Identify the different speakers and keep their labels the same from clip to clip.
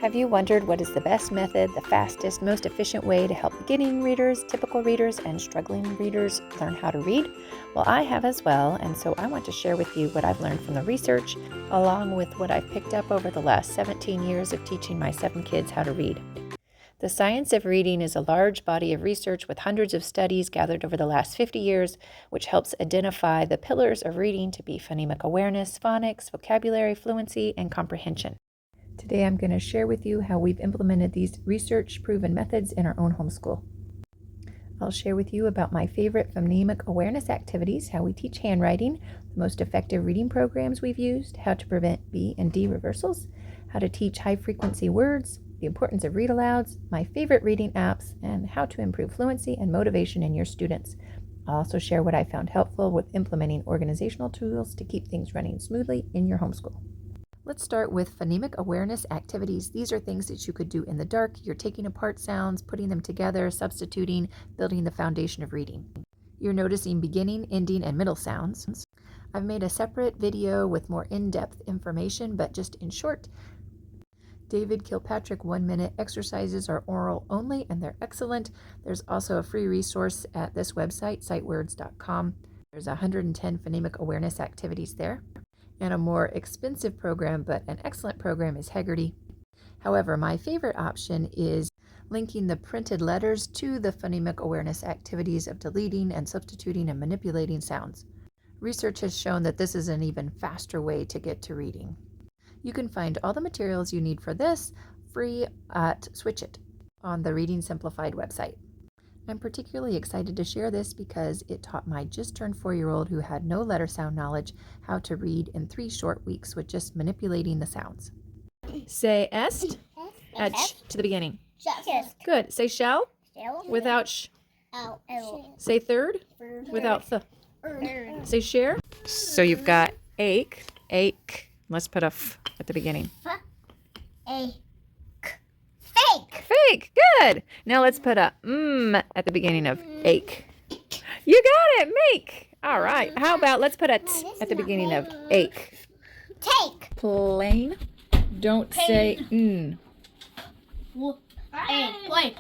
Speaker 1: Have you wondered what is the best method, the fastest, most efficient way to help beginning readers, typical readers, and struggling readers learn how to read? Well, I have as well, and so I want to share with you what I've learned from the research, along with what I've picked up over the last 17 years of teaching my 7 kids how to read. The science of reading is a large body of research with hundreds of studies gathered over the last 50 years, which helps identify the pillars of reading to be phonemic awareness, phonics, vocabulary, fluency, and comprehension. Today I'm going to share with you how we've implemented these research-proven methods in our own homeschool. I'll share with you about my favorite phonemic awareness activities, how we teach handwriting, the most effective reading programs we've used, how to prevent B and D reversals, how to teach high-frequency words, the importance of read-alouds, my favorite reading apps, and how to improve fluency and motivation in your students. I'll also share what I found helpful with implementing organizational tools to keep things running smoothly in your homeschool. Let's start with phonemic awareness activities. These are things that you could do in the dark. You're taking apart sounds, putting them together, substituting, building the foundation of reading. You're noticing beginning, ending, and middle sounds. I've made a separate video with more in-depth information, but just in short, David Kilpatrick 1-minute exercises are oral only, and they're excellent. There's also a free resource at this website, sightwords.com. There's 110 phonemic awareness activities there. And a more expensive program, but an excellent program, is Heggerty. However, my favorite option is linking the printed letters to the phonemic awareness activities of deleting and substituting and manipulating sounds. Research has shown that this is an even faster way to get to reading. You can find all the materials you need for this free at Switch It on the Reading Simplified website. I'm particularly excited to share this because it taught my just-turned 4-year-old who had no letter sound knowledge how to read in 3 short weeks with just manipulating the sounds. Say est at sh to the beginning. Good. Say shall without sh. Say third without th. Say share. So you've got ache. Let's put a f at the beginning. Fake. Good. Now let's put a at the beginning of ache. You got it. Make. All right. How about let's put a t at the beginning of ache.
Speaker 2: Take.
Speaker 1: Plain. Don't say n.
Speaker 2: Play.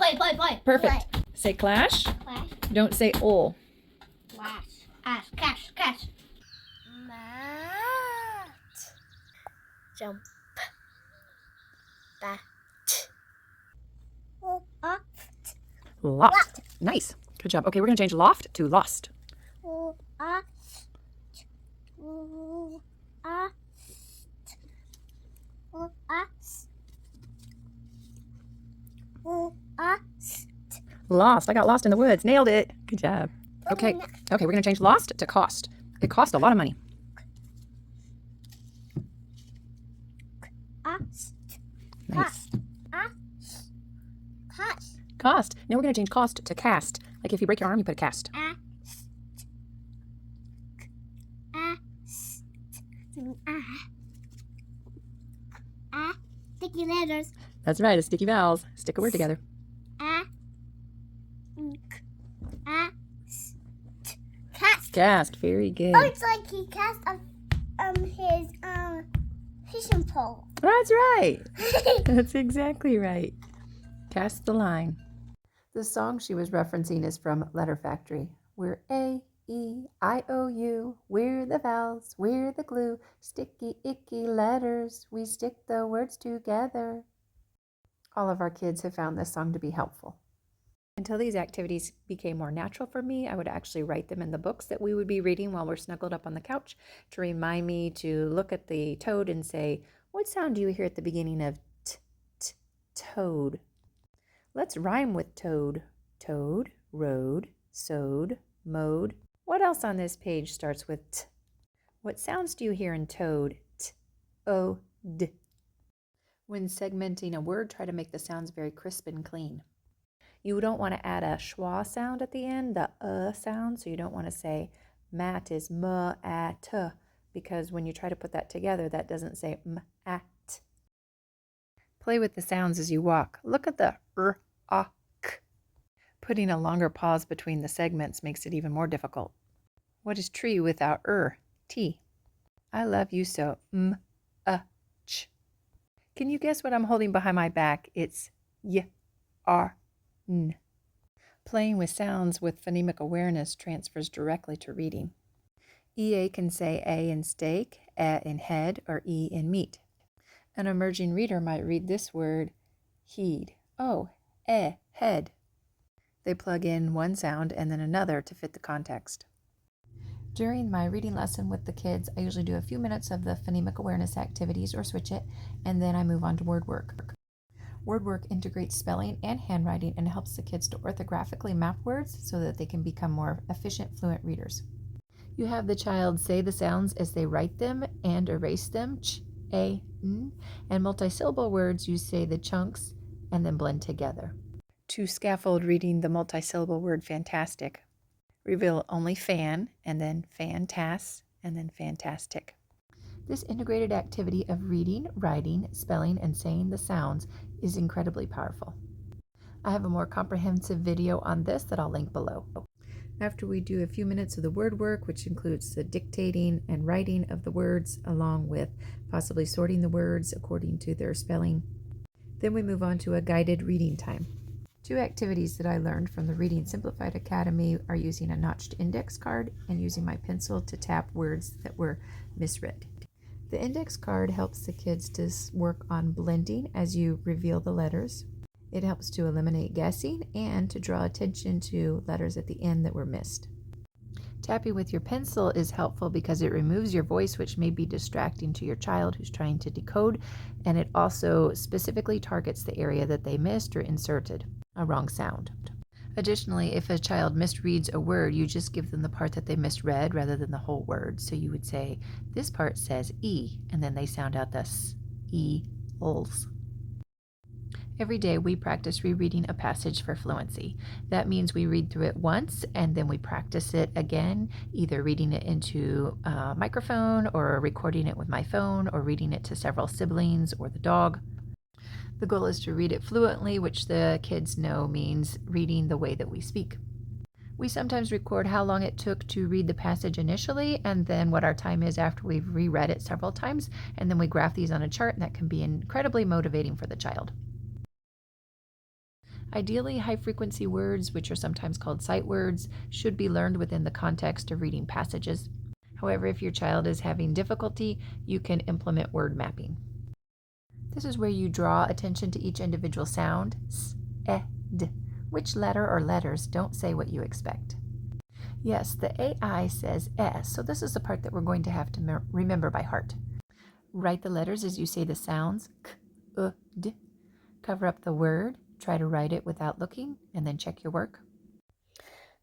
Speaker 1: Perfect.
Speaker 2: Play.
Speaker 1: Say clash.
Speaker 2: Clash.
Speaker 1: Don't say ol.
Speaker 2: Clash. Cash. Mat. Jump. Bat.
Speaker 1: Loft. Nice. Good job. Okay, we're going to change loft to lost. Lost. I got lost in the woods. Nailed it. Good job. Okay, we're going to change lost to cost. It cost a lot of money. Nice. Cost. Now we're going to change cost to cast. Like if you break your arm, you put a cast.
Speaker 2: Sticky letters.
Speaker 1: That's right, it's sticky vowels. Stick a word together. Cast. Very good.
Speaker 2: Oh, it's like he cast his fishing pole.
Speaker 1: That's right. That's exactly right. Cast the line. The song she was referencing is from Letter Factory. We're A, E, I, O, U. We're the vowels, we're the glue. Sticky, icky letters, we stick the words together. All of our kids have found this song to be helpful. Until these activities became more natural for me, I would actually write them in the books that we would be reading while we're snuggled up on the couch to remind me to look at the toad and say, what sound do you hear at the beginning of toad? Let's rhyme with toad. Toad, road, sewed, mowed. What else on this page starts with t? What sounds do you hear in toad? T, o, d. When segmenting a word, try to make the sounds very crisp and clean. You don't want to add a schwa sound at the end, the sound, so you don't want to say mat is m-a-t, because when you try to put that together, that doesn't say m-at. Play with the sounds as you walk. Look at the k. Putting a longer pause between the segments makes it even more difficult. What is tree without t? I love you so, ch. Can you guess what I'm holding behind my back? It's y, r, n. Playing with sounds with phonemic awareness transfers directly to reading. EA can say A in steak, E in head, or E in meat. An emerging reader might read this word, heed. Oh, head. They plug in one sound and then another to fit the context. During my reading lesson with the kids, I usually do a few minutes of the phonemic awareness activities or switch it, and then I move on to word work. Word work integrates spelling and handwriting and helps the kids to orthographically map words so that they can become more efficient, fluent readers. You have the child say the sounds as they write them and erase them, ch, a, n, and multisyllable words you say the chunks and then blend together. To scaffold reading the multisyllable word fantastic, reveal only fan and then fantas and then fantastic. This integrated activity of reading, writing, spelling, and saying the sounds is incredibly powerful. I have a more comprehensive video on this that I'll link below. After we do a few minutes of the word work, which includes the dictating and writing of the words, along with possibly sorting the words according to their spelling, then we move on to a guided reading time. Two activities that I learned from the Reading Simplified Academy are using a notched index card and using my pencil to tap words that were misread. The index card helps the kids to work on blending as you reveal the letters. It helps to eliminate guessing and to draw attention to letters at the end that were missed. Tapping with your pencil is helpful because it removes your voice, which may be distracting to your child who's trying to decode, and it also specifically targets the area that they missed or inserted a wrong sound. Additionally, if a child misreads a word, you just give them the part that they misread rather than the whole word. So you would say, this part says E, and then they sound out the S, E, L's. Every day we practice rereading a passage for fluency. That means we read through it once and then we practice it again, either reading it into a microphone or recording it with my phone or reading it to several siblings or the dog. The goal is to read it fluently, which the kids know means reading the way that we speak. We sometimes record how long it took to read the passage initially and then what our time is after we've reread it several times, and then we graph these on a chart, and that can be incredibly motivating for the child. Ideally, high-frequency words, which are sometimes called sight words, should be learned within the context of reading passages. However, if your child is having difficulty, you can implement word mapping. This is where you draw attention to each individual sound, s, e, d. Which letter or letters don't say what you expect? Yes, the AI says S, so this is the part that we're going to have to remember by heart. Write the letters as you say the sounds, k, d. Cover up the word, try to write it without looking, and then check your work.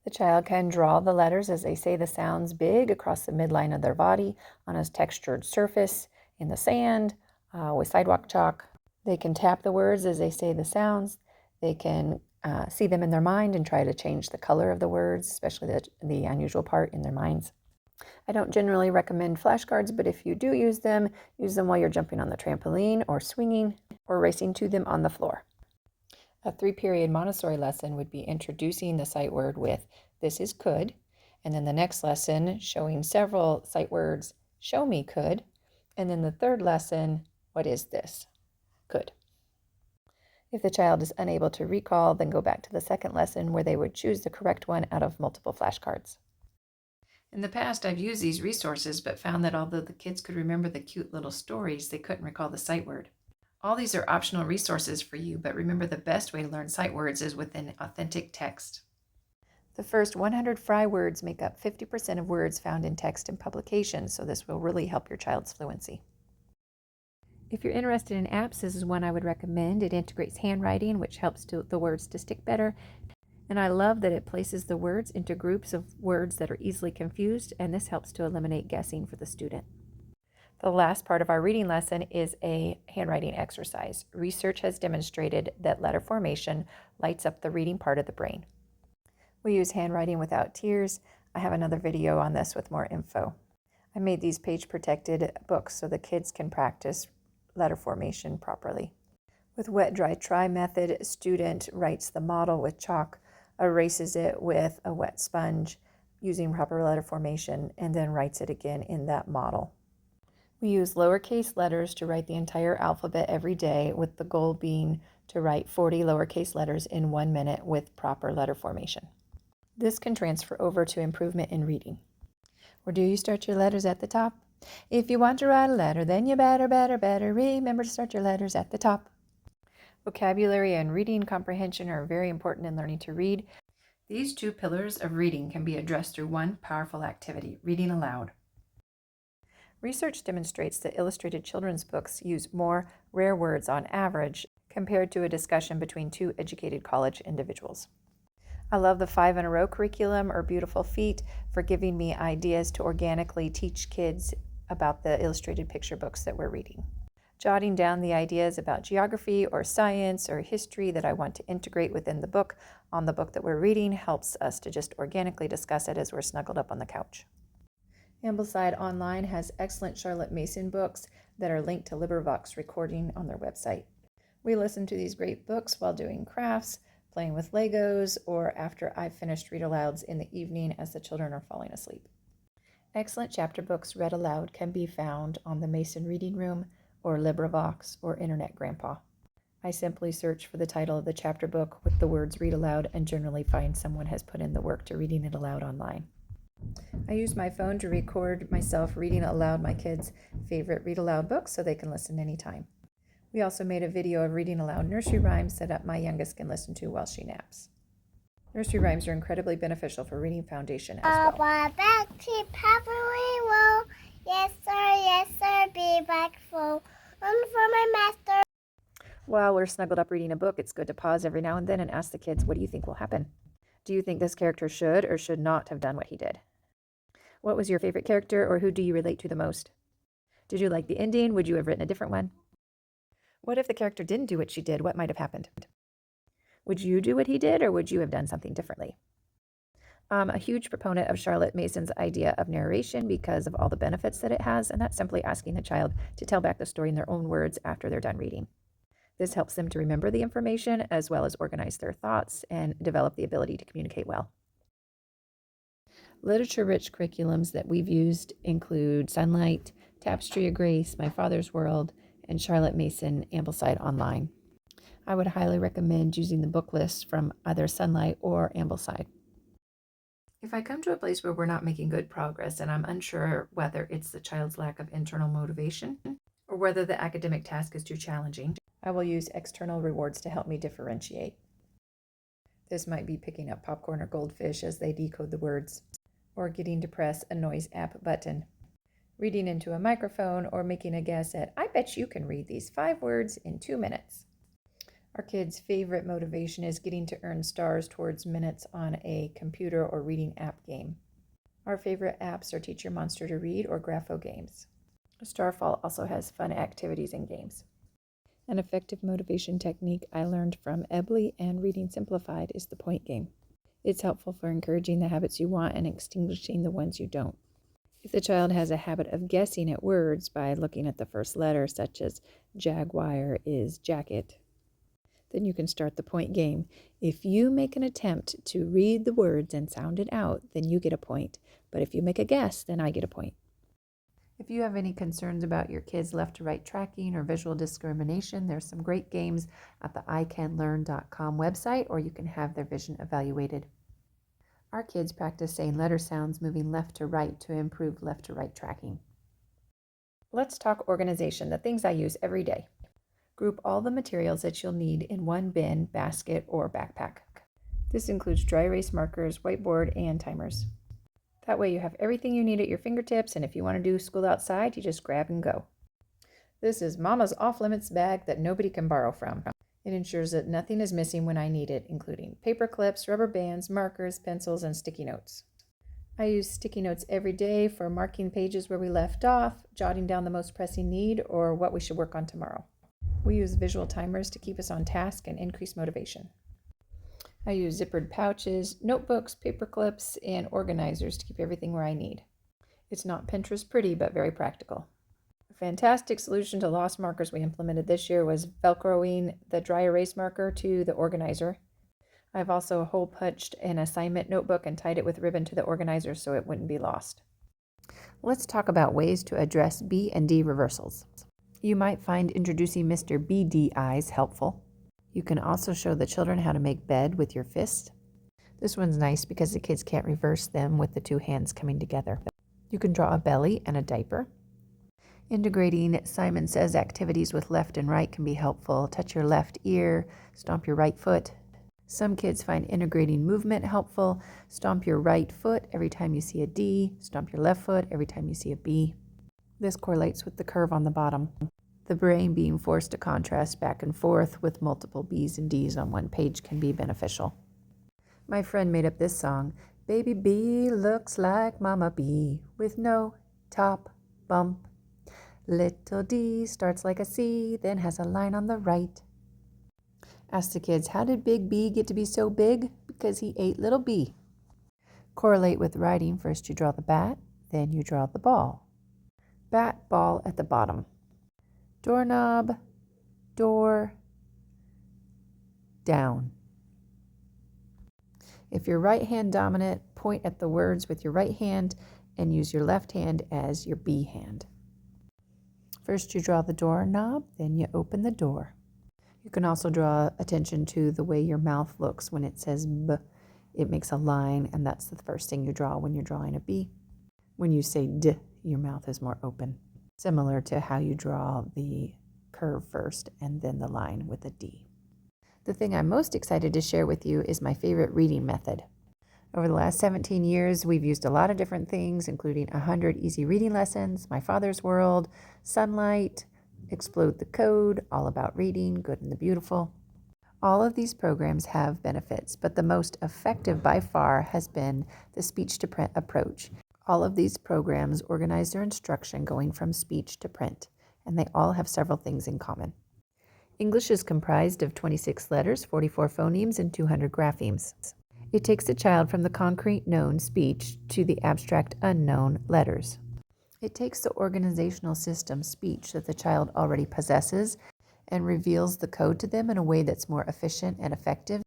Speaker 1: The child can draw the letters as they say the sounds big across the midline of their body on a textured surface, in the sand, with sidewalk chalk. They can tap the words as they say the sounds. They can see them in their mind and try to change the color of the words, especially the unusual part in their minds. I don't generally recommend flashcards, but if you do use them while you're jumping on the trampoline or swinging or racing to them on the floor. A 3-period Montessori lesson would be introducing the sight word with, this is could, and then the next lesson showing several sight words, show me could, and then the third lesson, what is this? Could. If the child is unable to recall, then go back to the second lesson where they would choose the correct one out of multiple flashcards. In the past, I've used these resources, but found that although the kids could remember the cute little stories, they couldn't recall the sight word. All these are optional resources for you, but remember the best way to learn sight words is within authentic text. The first 100 fry words make up 50% of words found in text and publications, so this will really help your child's fluency. If you're interested in apps, this is one I would recommend. It integrates handwriting, which helps the words to stick better. And I love that it places the words into groups of words that are easily confused, and this helps to eliminate guessing for the student. The last part of our reading lesson is a handwriting exercise. Research has demonstrated that letter formation lights up the reading part of the brain. We use handwriting without tears. I have another video on this with more info. I made these page-protected books so the kids can practice letter formation properly. With wet, dry, try method, a student writes the model with chalk, erases it with a wet sponge using proper letter formation, and then writes it again in that model. We use lowercase letters to write the entire alphabet every day, with the goal being to write 40 lowercase letters in 1 minute with proper letter formation. This can transfer over to improvement in reading. Or do you start your letters at the top? If you want to write a letter, then you better remember to start your letters at the top. Vocabulary and reading comprehension are very important in learning to read. These two pillars of reading can be addressed through one powerful activity, reading aloud. Research demonstrates that illustrated children's books use more rare words on average compared to a discussion between two educated college individuals. I love the 5 in a row curriculum or Beautiful Feet for giving me ideas to organically teach kids about the illustrated picture books that we're reading. Jotting down the ideas about geography or science or history that I want to integrate within the book on the book that we're reading helps us to just organically discuss it as we're snuggled up on the couch. Ambleside Online has excellent Charlotte Mason books that are linked to LibriVox recording on their website. We listen to these great books while doing crafts, playing with Legos, or after I've finished read alouds in the evening as the children are falling asleep. Excellent chapter books read aloud can be found on the Mason Reading Room or LibriVox or Internet Grandpa. I simply search for the title of the chapter book with the words read aloud and generally find someone has put in the work to reading it aloud online. I use my phone to record myself reading aloud my kids' favorite read aloud books so they can listen anytime. We also made a video of reading aloud nursery rhymes that my youngest can listen to while she naps. Nursery rhymes are incredibly beneficial for reading foundation as well.
Speaker 2: Back to Peppery Roll. Yes, sir, be back for my master.
Speaker 1: While we're snuggled up reading a book, it's good to pause every now and then and ask the kids, what do you think will happen? Do you think this character should or should not have done what he did? What was your favorite character, or who do you relate to the most? Did you like the ending? Would you have written a different one? What if the character didn't do what she did? What might have happened? Would you do what he did, or would you have done something differently? I'm a huge proponent of Charlotte Mason's idea of narration because of all the benefits that it has, and that's simply asking the child to tell back the story in their own words after they're done reading. This helps them to remember the information as well as organize their thoughts and develop the ability to communicate well. Literature-rich curriculums that we've used include Sunlight, Tapestry of Grace, My Father's World, and Charlotte Mason Ambleside Online. I would highly recommend using the book list from either Sunlight or Ambleside. If I come to a place where we're not making good progress and I'm unsure whether it's the child's lack of internal motivation or whether the academic task is too challenging, I will use external rewards to help me differentiate. This might be picking up popcorn or goldfish as they decode the words, or getting to press a noise app button, reading into a microphone, or making a guess at, I bet you can read these 5 words in 2 minutes. Our kids' favorite motivation is getting to earn stars towards minutes on a computer or reading app game. Our favorite apps are Teach Your Monster to Read or Grapho Games. Starfall also has fun activities and games. An effective motivation technique I learned from Ebley and Reading Simplified is the point game. It's helpful for encouraging the habits you want and extinguishing the ones you don't. If the child has a habit of guessing at words by looking at the first letter, such as Jaguar is jacket, then you can start the point game. If you make an attempt to read the words and sound it out, then you get a point. But if you make a guess, then I get a point. If you have any concerns about your kids' left to right tracking or visual discrimination, there's some great games at the iCanLearn.com website, or you can have their vision evaluated. Our kids practice saying letter sounds moving left to right to improve left to right tracking. Let's talk organization, the things I use every day. Group all the materials that you'll need in one bin, basket, or backpack. This includes dry erase markers, whiteboard, and timers. That way you have everything you need at your fingertips, and if you want to do school outside, you just grab and go. This is Mama's off-limits bag that nobody can borrow from. It ensures that nothing is missing when I need it, including paper clips, rubber bands, markers, pencils, and sticky notes. I use sticky notes every day for marking pages where we left off, jotting down the most pressing need, or what we should work on tomorrow. We use visual timers to keep us on task and increase motivation. I use zippered pouches, notebooks, paper clips, and organizers to keep everything where I need. It's not Pinterest pretty, but very practical. A fantastic solution to lost markers we implemented this year was Velcroing the dry erase marker to the organizer. I've also hole punched an assignment notebook and tied it with ribbon to the organizer so it wouldn't be lost. Let's talk about ways to address B and D reversals. You might find introducing Mr. BDIs helpful. You can also show the children how to make bed with your fist. This one's nice because the kids can't reverse them with the two hands coming together. You can draw a belly and a diaper. Integrating Simon Says activities with left and right can be helpful. Touch your left ear, stomp your right foot. Some kids find integrating movement helpful. Stomp your right foot every time you see a D. Stomp your left foot every time you see a B. This correlates with the curve on the bottom. The brain being forced to contrast back and forth with multiple B's and D's on one page can be beneficial. My friend made up this song. Baby B looks like Mama B with no top bump. Little D starts like a C, then has a line on the right. Ask the kids, how did Big B get to be so big? Because he ate little B. Correlate with writing. First you draw the bat, then you draw the ball. Bat, ball at the bottom. Doorknob, door, down. If you're right hand dominant, point at the words with your right hand and use your left hand as your B hand. First you draw the doorknob, then you open the door. You can also draw attention to the way your mouth looks when it says B. It makes a line, and that's the first thing you draw when you're drawing a B. When you say D, your mouth is more open, similar to how you draw the curve first and then the line with a D. The thing I'm most excited to share with you is my favorite reading method. Over the last 17 years, we've used a lot of different things, including 100 easy reading lessons, My Father's World, Sunlight, Explode the Code, All About Reading, Good and the Beautiful. All of these programs have benefits, but the most effective by far has been the speech-to-print approach. All of these programs organize their instruction going from speech to print, and they all have several things in common. English is comprised of 26 letters, 44 phonemes, and 200 graphemes. It takes the child from the concrete known speech to the abstract unknown letters. It takes the organizational system speech that the child already possesses and reveals the code to them in a way that's more efficient and effective.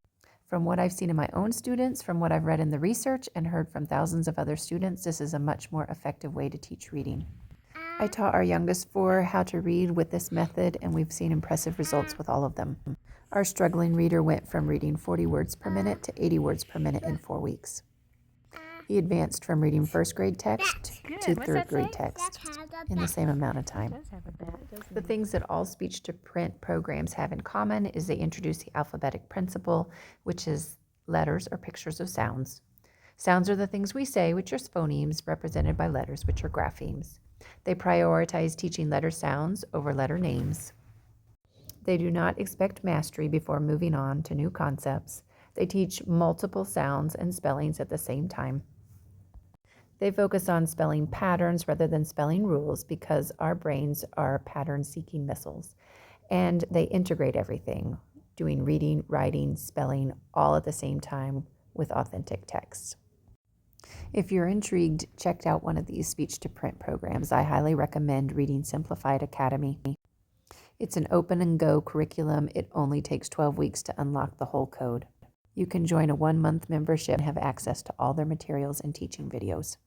Speaker 1: From what I've seen in my own students, from what I've read in the research and heard from thousands of other students, this is a much more effective way to teach reading. I taught our youngest 4 how to read with this method, and we've seen impressive results with all of them. Our struggling reader went from reading 40 words per minute to 80 words per minute in 4 weeks. He advanced from reading first grade text to third grade text in the same amount of time. The things that all speech-to-print programs have in common is they introduce the alphabetic principle, which is letters or pictures of sounds. Sounds are the things we say, which are phonemes, represented by letters, which are graphemes. They prioritize teaching letter sounds over letter names. They do not expect mastery before moving on to new concepts. They teach multiple sounds and spellings at the same time. They focus on spelling patterns rather than spelling rules because our brains are pattern-seeking missiles. And they integrate everything, doing reading, writing, spelling, all at the same time with authentic text. If you're intrigued, check out one of these speech-to-print programs. I highly recommend Reading Simplified Academy. It's an open and go curriculum. It only takes 12 weeks to unlock the whole code. You can join a 1-month membership and have access to all their materials and teaching videos.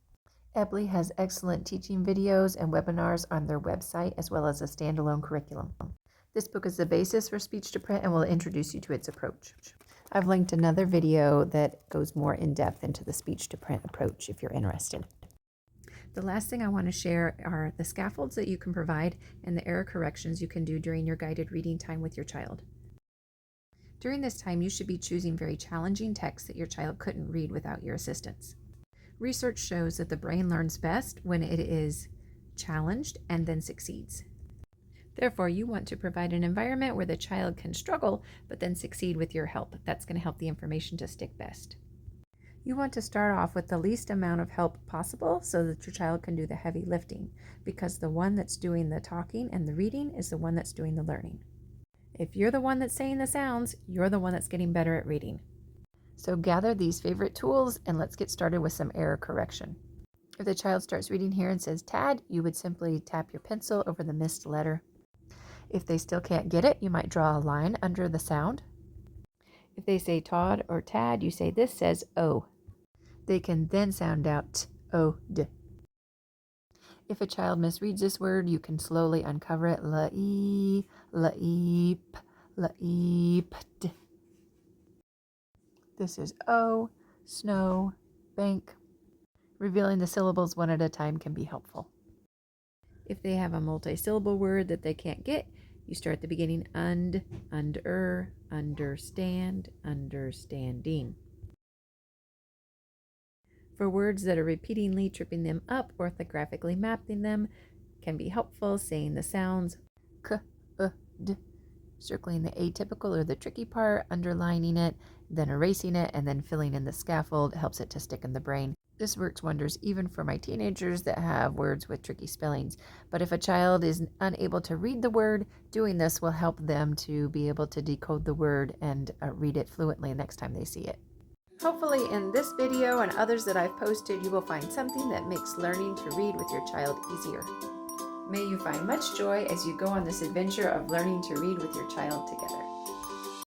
Speaker 1: Ebley has excellent teaching videos and webinars on their website, as well as a standalone curriculum. This book is the basis for speech-to-print and will introduce you to its approach. I've linked another video that goes more in depth into the speech-to-print approach if you're interested. The last thing I want to share are the scaffolds that you can provide and the error corrections you can do during your guided reading time with your child. During this time, you should be choosing very challenging texts that your child couldn't read without your assistance. Research shows that the brain learns best when it is challenged and then succeeds. Therefore, you want to provide an environment where the child can struggle but then succeed with your help. That's going to help the information to stick best. You want to start off with the least amount of help possible so that your child can do the heavy lifting, because the one that's doing the talking and the reading is the one that's doing the learning. If you're the one that's saying the sounds, you're the one that's getting better at reading. So gather these favorite tools and let's get started with some error correction. If the child starts reading here and says Tad, you would simply tap your pencil over the missed letter. If they still can't get it, you might draw a line under the sound. If they say Todd or Tad, you say this says O. They can then sound out T-O-D. If a child misreads this word, you can slowly uncover it. La-e, la-eep, la-eep-d. This is O, snow, bank. Revealing the syllables one at a time can be helpful. If they have a multi-syllable word that they can't get, you start at the beginning, under, understand, understanding. For words that are repeatedly tripping them up, orthographically mapping them can be helpful, saying the sounds k, d, circling the atypical or the tricky part, underlining it, then erasing it, and then filling in the scaffold helps it to stick in the brain. This works wonders even for my teenagers that have words with tricky spellings. But if a child is unable to read the word, doing this will help them to be able to decode the word and read it fluently next time they see it. Hopefully in this video and others that I've posted, you will find something that makes learning to read with your child easier. May you find much joy as you go on this adventure of learning to read with your child together.